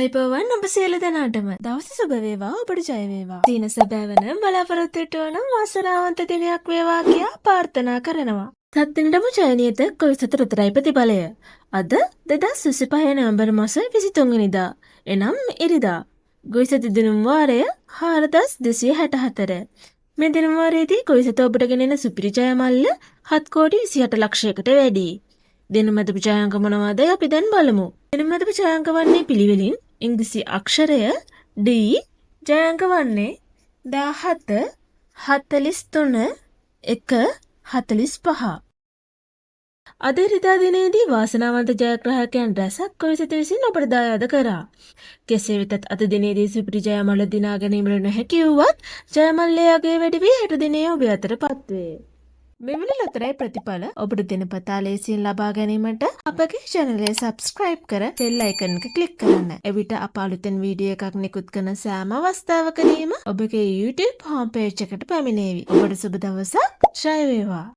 අයිබෝවන් ඔබ සියලු දෙනාටම දවස සුබ වේවා ඔබට ජය වේවා. දින සැබෑවන බලාපොරොත්තු වන වාසනාවන්ත දිනයක් වේවා කියා ප්‍රාර්ථනා කරනවා. සත්දිනටම ජයනියත කොයි සතරතරයි ප්‍රතිඵලය. අද 2025 නොවැම්බර් මාස 23 වෙනිදා. එනම් ඉරිදා. ගොවිසති දිනුම් වාරය 4264. මේ දිනුම් වාරයේදී ගොවිසත ඔබට ගෙනෙන සුපිරි ජය මල්ල 7,28 ලක්ෂයකට වැඩි. දිනමදපු ජයාංක මොනවාද අපි දැන් බලමු. දිනමදපු ජයාංක වන්නේ පිළිවෙලින් ඉංග්‍රීසි අක්ෂරය D, ජයාංක වන්නේ 17, 43, 1, 45. අද ඉරිදා දිනේදී වාසනාවන්ත ජයග්‍රාහකයන් රැසක් ගොවිසත විසින් ඔබට දායාද කරා. කෙසේ වෙතත් අද දිනේදී සුපිරි ජයමල්ල දිනා ගැනීමට නොහැකි වුවත් ජයමල්ලේ අගය වැඩි වී හෙට දිනේ ඔබ අතරපත් වේ. මෙවැනි ලොතරැයි ප්‍රතිඵල ඔබට දිනපතා ලේසියෙන් ලබා ගැනීමට අපගේ channel එක subscribe කර bell icon එක click කරන්න. එවිට අප අලුතෙන් වීඩියෝ එකක් නිකුත් කරන සෑම අවස්ථාවකදීම ඔබගේ YouTube home page එකට පැමිණේවි. ඔබට සුබ දවසක්. ජය වේවා.